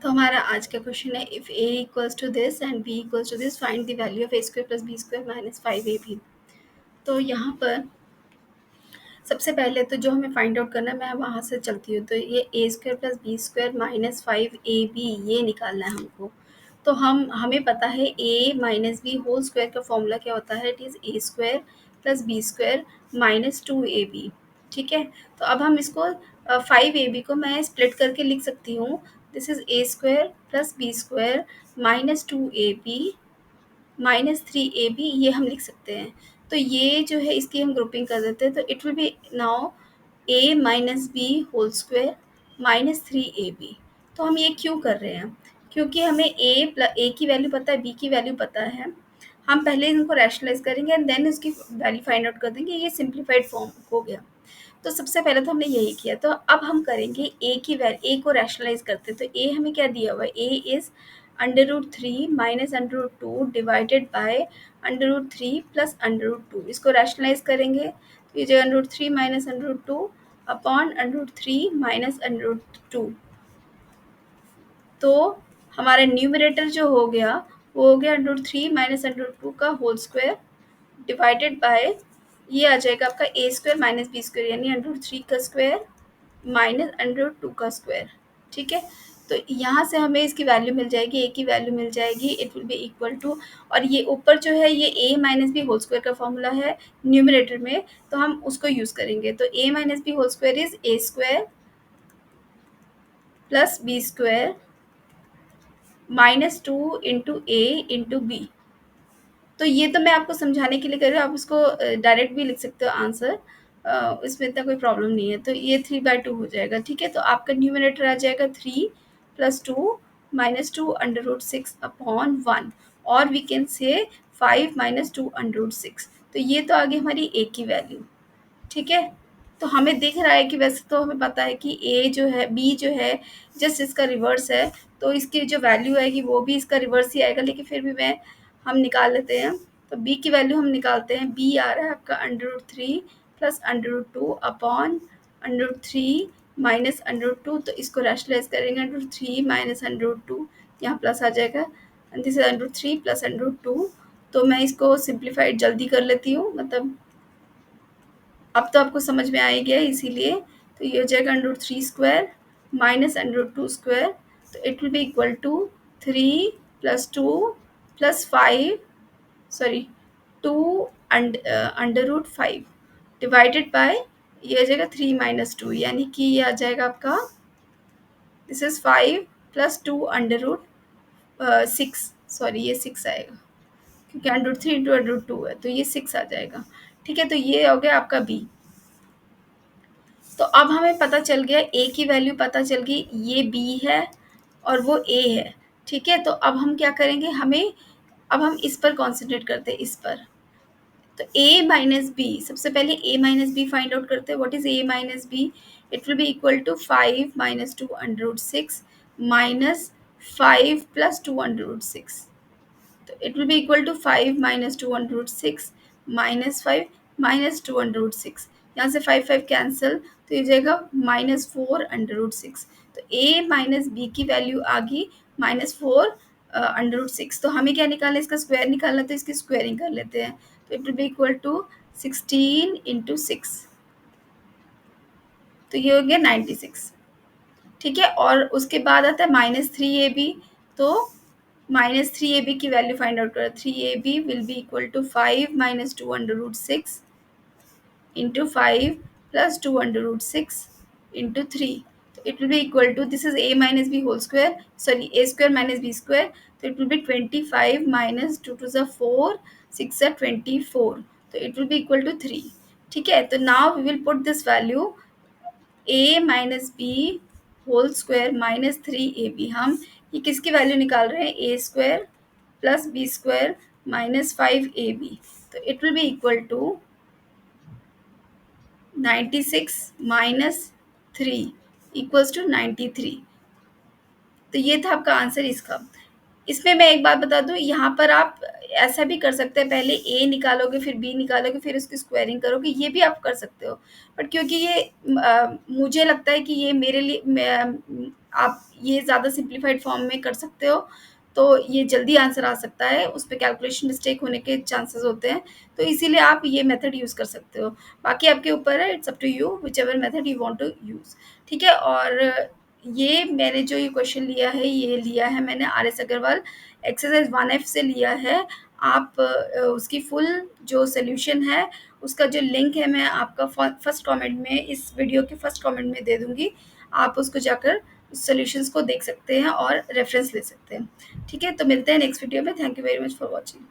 तो हमारा आज का क्वेश्चन है if a equals to this and b equals to this find the value of a square plus b square minus 5ab। तो यहाँ पर सबसे पहले तो जो हमें फाइंड आउट करना है मैं वहाँ से चलती हूँ। तो ये a square plus b square minus 5ab ये निकालना है हमको। तो हमें पता है a minus b whole square का फॉर्मूला क्या होता है, it is a square plus b square minus 2ab। ठीक है, तो अब हम इसको 5ab को मैं स्प्लिट करके लिख सकती हूँ। This is a square plus b square minus 2ab minus 3ab ये हम लिख सकते हैं। तो ये जो है इसकी हम ग्रुपिंग कर देते हैं, तो it will be now a minus b whole square minus 3ab। तो हम ये क्यों कर रहे हैं, क्योंकि हमें a की वैल्यू पता है, b की वैल्यू पता है। हम पहले इनको रैशनलाइज करेंगे एंड देन उसकी वैल्यू फाइंड आउट कर देंगे। ये सिंप्लीफाइड फॉर्म हो गया। तो सबसे पहले तो हमने यही किया। तो अब हम करेंगे ए को रैशनलाइज करते हैं। तो ए हमें क्या दिया हुआ है, A is √3 minus √2 divided by √3 plus √2। इसको रैशनलाइज करेंगे तो ये जो √3 माइनस √2 अपॉन √3 माइनस √2। तो हमारा न्यूमरेटर जो हो गया वो हो गया √3 माइनस √2 का होल स्क्वायर डिवाइडेड बाय ये आ जाएगा आपका a square minus b square यानी √3 का स्क्वायर माइनस √2 का स्क्वायर। ठीक है, तो यहाँ से हमें इसकी वैल्यू मिल जाएगी, a की वैल्यू मिल जाएगी, it will be equal to, और ये ऊपर जो है ये a minus b whole square का फॉर्मूला है न्यूमरेटर में, तो हम उसको यूज़ करेंगे। तो a minus b whole square is a square plus b square minus 2 into a into b. तो ये तो मैं आपको समझाने के लिए कर रही हूँ, आप इसको डायरेक्ट भी लिख सकते हो आंसर, इसमें इतना कोई प्रॉब्लम नहीं है। तो ये 3/2 हो जाएगा। ठीक है, तो आपका न्यूमरेटर आ जाएगा 3 प्लस 2 माइनस 2 √6 अपॉन 1, और वी कैन से 5 माइनस 2 √6। तो ये तो आ गई हमारी ए की वैल्यू। ठीक है, तो हमें दिख रहा है कि वैसे तो हमें पता है कि ए जो है, बी जो है जस्ट इसका रिवर्स है, तो इसकी जो वैल्यू आएगी वो भी इसका रिवर्स ही आएगा, लेकिन फिर भी हम निकाल लेते हैं। तो बी की वैल्यू हम निकालते हैं। बी आ रहा है आपका √3 प्लस √2 अपॉन √3 माइनस √2। तो इसको रैशनलाइज करेंगे, √3 माइनस √2 यहाँ प्लस आ जाएगा, दिस इज √3 प्लस √2। तो मैं इसको सिंप्लीफाइड जल्दी कर लेती हूँ, मतलब अब तो आपको समझ में आ ही गया इसीलिए। तो ये हो जाएगा √3 स्क्वायर माइनस √2 स्क्वायर। तो it will be equal to 3 plus 2 plus 5, sorry 2 √5 divided by ये आ जाएगा 3 माइनस 2, यानी कि ये आ जाएगा आपका, दिस इज 5 प्लस 2 √6, सॉरी ये 6 आएगा क्योंकि √3 इंटू √2 है, तो ये 6 आ जाएगा। ठीक है, तो ये हो गया आपका बी। तो अब हमें पता चल गया, ए की वैल्यू पता चल गई, ये बी है और वो ए है। ठीक है, तो अब हम क्या करेंगे, अब हम इस पर कॉन्सेंट्रेट करते हैं, इस पर। तो a माइनस बी, सबसे पहले a minus b find out करते हैं। What is a minus b, it will be equal to 5 minus 2 √6 minus 5 plus 2 √6। तो it will be equal to 5 minus 2 √6 minus 5 minus 2 √6। यहाँ से 5 5 कैंसिल, तो ये जाएगा -4 √6। तो a माइनस बी की वैल्यू आ गई -4 √6। तो हमें क्या निकालना है, इसका स्क्वायर निकालना, तो इसकी स्क्वायरिंग कर लेते हैं। तो it will be equal to 16 into 6, तो ये हो गया 96। ठीक है, और उसके बाद आता है -3ab। तो -3ab की वैल्यू फाइंड आउट करो। 3ab will be equal to 5 minus 2 √6 into 5 plus 2 √6 into 3। तो it will be equal to, this is a minus b whole square, sorry a square minus b square. तो it will be 25 minus 2 two 4, 6 24। तो it will be equal to 3। ठीक है, तो now we will put this value a minus b whole square minus 3ab। हम ये किसकी value निकाल रहे हैं, a square plus b square minus 5ab। तो it will be equal to 96 minus 3 equals to 93। तो ये था आपका आंसर इसका। इसमें मैं एक बात बता दूँ, यहाँ पर आप ऐसा भी कर सकते हैं, पहले a निकालोगे फिर b निकालोगे फिर उसकी स्क्वायरिंग करोगे, ये भी आप कर सकते हो। बट क्योंकि ये मुझे लगता है कि ये मेरे लिए आप ये ज़्यादा सिम्प्लीफाइड फॉर्म में कर सकते हो, तो ये जल्दी आंसर आ सकता है, उसपे कैलकुलेशन मिस्टेक होने के चांसेस होते हैं, तो इसीलिए आप ये मेथड यूज़ कर सकते हो। बाकी आपके ऊपर है, it's up to you whichever method you want to use, ठीक है? और ये मैंने जो ये क्वेश्चन लिया है, ये लिया है मैंने आर.एस. अग्रवाल एक्सरसाइज़ 1F से लिया है। आप उसकी फुल जो सॉल्यूशन है, उसका जो लिंक है मैं आपका फर्स्ट कमेंट में, इस वीडियो के फर्स्ट कमेंट में दे दूँगी। आप उसको जाकर सॉल्यूशंस को देख सकते हैं और रेफरेंस ले सकते हैं। ठीक है? तो मिलते हैं नेक्स्ट वीडियो में। Thank you very much for watching.